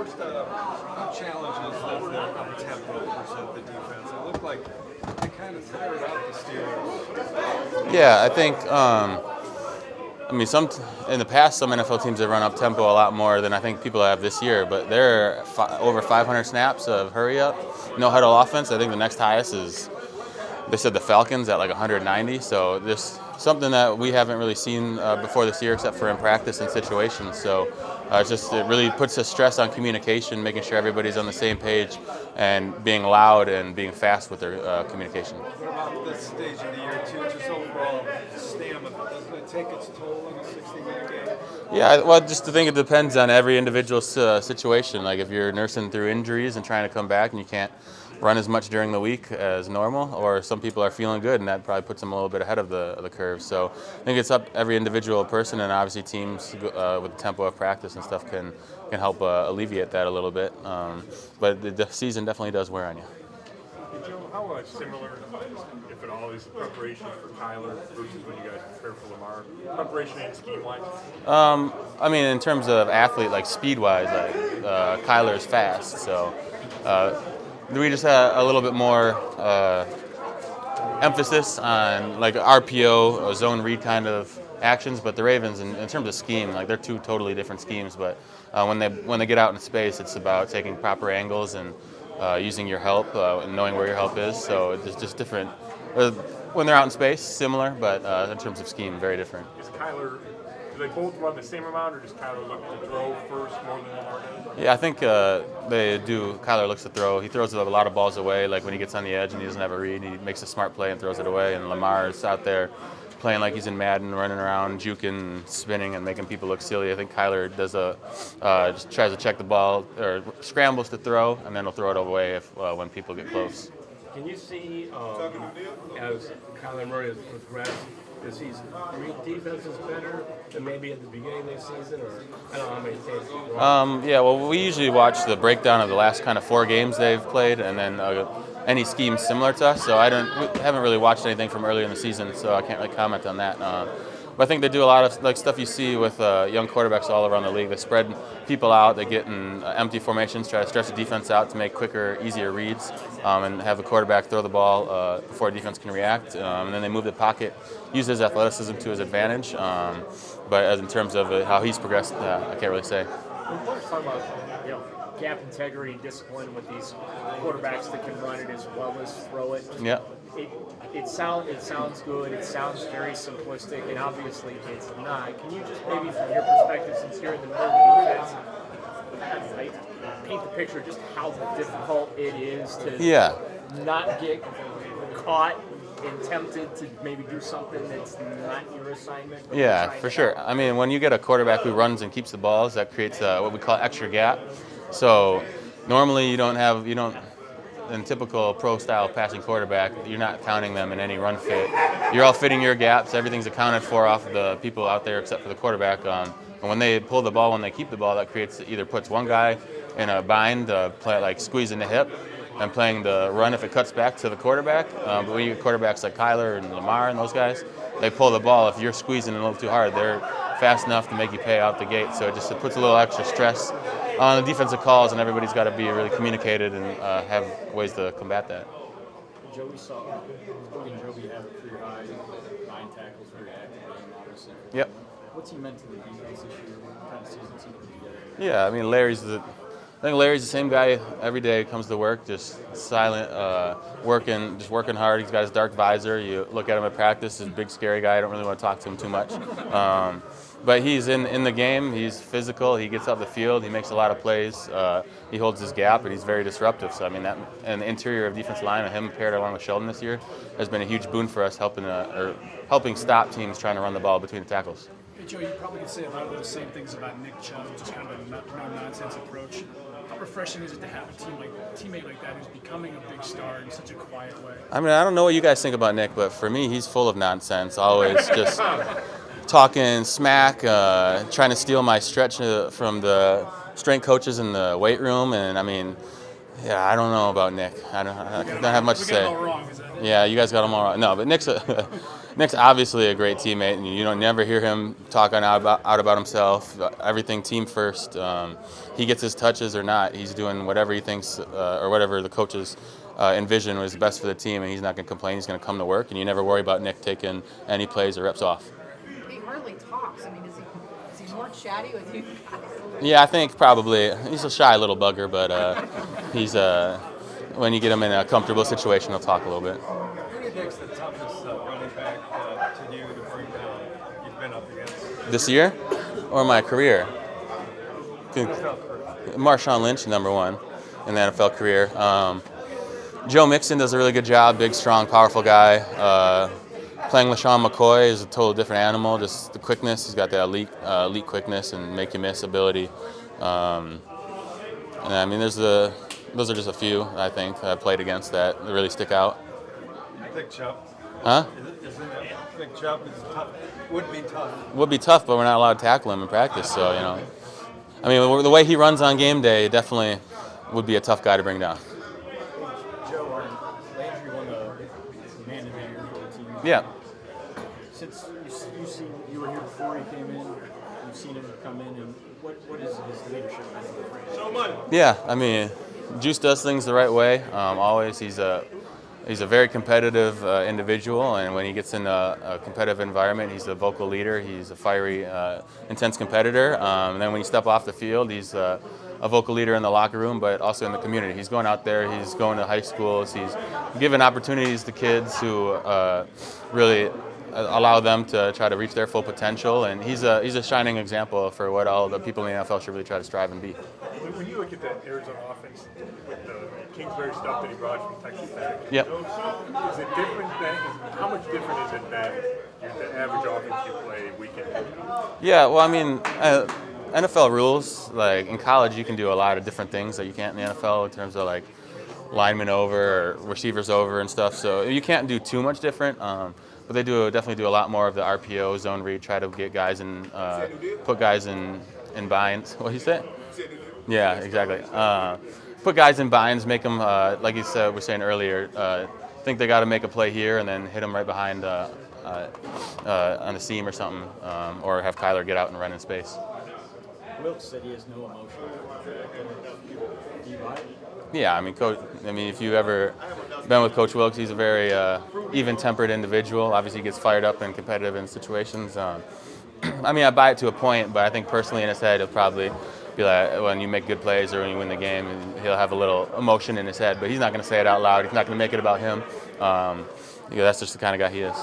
First, what challenges does the uptempo present the defense? It looked like they kind of tired out the Steelers. Yeah, I think. I mean, in the past, some NFL teams have run up tempo a lot more than I think people have this year. But there are over 500 snaps of hurry up, no huddle offense. I think the next highest is, they said, the Falcons at like 190. So there's something that we haven't really seen before this year, except for in practice and situations. So it really puts a stress on communication, making sure everybody's on the same page, and being loud and being fast with their communication. What about this stage of the year too? Just overall stamina, doesn't it take its toll in a 60-minute game? Yeah, well, just to think it depends on every individual situation. Like if you're nursing through injuries and trying to come back and you can't run as much during the week as normal, or some people are feeling good and that probably puts them a little bit ahead of the curve. So I think it's up every individual person, and obviously teams with the tempo of practice and stuff can help alleviate that a little bit. But the season definitely does wear on you. Joe, how similar, if at all, is the preparation for Kyler versus when you guys prepare for Lamar? Preparation and scheme-wise? I mean, in terms of athlete, like speed-wise, like Kyler is fast, so we just had a little bit more emphasis on like RPO, zone read kind of actions. But the Ravens, in terms of scheme, like they're two totally different schemes. But when they get out in space, it's about taking proper angles and using your help and knowing where your help is. So it's just different. When they're out in space, similar, but in terms of scheme, very different. Is Kyler, do they both run the same amount, or does Kyler look to throw first more than Lamar does? Yeah, I think they do. Kyler looks to throw. He throws a lot of balls away, like when he gets on the edge and he doesn't have a read, he makes a smart play and throws it away. And Lamar is out there playing like he's in Madden, running around, juking, spinning, and making people look silly. I think Kyler does just tries to check the ball, or scrambles to throw, and then he'll throw it away when people get close. Can you see, as Kyler Murray has progressed, does he read defenses better than maybe at the beginning of the season? Or I don't know how many tapes. Yeah, well, we usually watch the breakdown of the last kind of 4 games they've played, and then any scheme similar to us. So we haven't really watched anything from earlier in the season, so I can't really comment on that. But I think they do a lot of like stuff you see with young quarterbacks all around the league. They spread people out. They get in empty formations, try to stretch the defense out to make quicker, easier reads, and have the quarterback throw the ball before defense can react. And then they move the pocket, use his athleticism to his advantage. But as in terms of how he's progressed, I can't really say. We're talking about gap integrity, discipline with these quarterbacks that can run it as well as throw it. Yeah. It sounds good. It sounds very simplistic, and obviously it's not. Can you just maybe, from your perspective, since you're in the middle of the defense, paint the picture just how difficult it is to not get caught and tempted to maybe do something that's not your assignment? Yeah, for sure. I mean, when you get a quarterback who runs and keeps the balls, that creates what we call extra gap. So normally you don't, in typical pro-style passing quarterback, you're not counting them in any run fit. You're all fitting your gaps. Everything's accounted for off of the people out there except for the quarterback. And when they pull the ball, when they keep the ball, that either puts one guy in a bind, play like squeezing the hip, and playing the run if it cuts back to the quarterback. But when you get quarterbacks like Kyler and Lamar and those guys, they pull the ball. If you're squeezing a little too hard, they're fast enough to make you pay out the gate. So it puts a little extra stress on the defensive calls, and everybody's got to be really communicated and have ways to combat that. Joey saw Joey have a career high 9 tackles, very active game, obviously. Yep. What's he meant to the defense this year? What kind of season's he put together? Yeah, I mean, Larry's the same guy every day. Comes to work, just silent, working hard. He's got his dark visor. You look at him at practice, he's a big, scary guy. I don't really want to talk to him too much. But he's in the game. He's physical. He gets up the field. He makes a lot of plays. He holds his gap, and he's very disruptive. So I mean, and the interior of defensive line, and him paired along with Sheldon this year, has been a huge boon for us, helping stop teams trying to run the ball between the tackles. Hey Joe, you probably could say a lot of those same things about Nick Chubb, just kind of a no-nonsense approach. How refreshing is it to have a teammate like that who's becoming a big star in such a quiet way? I mean, I don't know what you guys think about Nick, but for me, he's full of nonsense. Always just talking smack, trying to steal my stretch from the strength coaches in the weight room. And I mean, Yeah, I don't know about Nick. I don't have much to We got it say. all wrong. Is that it? Yeah, you guys got him all right. No, but Nick's obviously a great teammate, and you don't never hear him talking out about himself. Everything team first. He gets his touches or not. He's doing whatever he thinks or whatever the coaches envision was best for the team, and he's not going to complain. He's going to come to work, and you never worry about Nick taking any plays or reps off. He hardly talks. I mean, is he more chatty with you guys? Yeah, I think probably he's a shy little bugger, but he's when you get him in a comfortable situation, he'll talk a little bit. Who do you think's the toughest running back to you to bring down you've been up against? This year or my career? NFL career. Marshawn Lynch, number one in the NFL career. Joe Mixon does a really good job. Big, strong, powerful guy. Playing LaShawn McCoy is a total different animal. Just the quickness. He's got that elite quickness and make you miss ability. And I mean, those are just a few I think I played against that really stick out. Big Chubb. Huh? Isn't it? Big Chubb is tough. Would be tough. Would be tough, but we're not allowed to tackle him in practice. So I mean, the way he runs on game day definitely would be a tough guy to bring down. Joe, Landry won the man of the year for the team. Yeah. Since you were here before he came in, you've seen him come in, and what is his leadership? Yeah, I mean, Juice does things the right way. Always, he's a very competitive individual, and when he gets in a competitive environment, he's a vocal leader. He's a fiery, intense competitor. And then when you step off the field, he's a vocal leader in the locker room, but also in the community. He's going out there. He's going to high schools. He's giving opportunities to kids who really allow them to try to reach their full potential. And he's a shining example for what all the people in the NFL should really try to strive and be. When you look at that Arizona offense with the Kingsbury stuff that he brought from Texas Tech, Yep. is it different how much different is it than the average offense you play week in? Yeah, well, I mean, NFL rules, like in college, you can do a lot of different things that you can't in the NFL in terms of like linemen over or receivers over and stuff. So you can't do too much different. But they definitely do a lot more of the RPO, zone read, try to get guys in, put guys in binds. What did you say? Yeah, exactly. Put guys in binds, make them, like you said, we were saying earlier, think they got to make a play here and then hit them right behind on the seam or something, or have Kyler get out and run in space. Wilkes said he has no emotion. Do you buy it? Yeah, I mean, if you've ever been with Coach Wilkes, he's a very even-tempered individual. Obviously, he gets fired up and competitive in situations. I mean, I buy it to a point, but I think personally in his head, he'll probably be like, when you make good plays or when you win the game, and he'll have a little emotion in his head, but he's not going to say it out loud. He's not going to make it about him. That's just the kind of guy he is.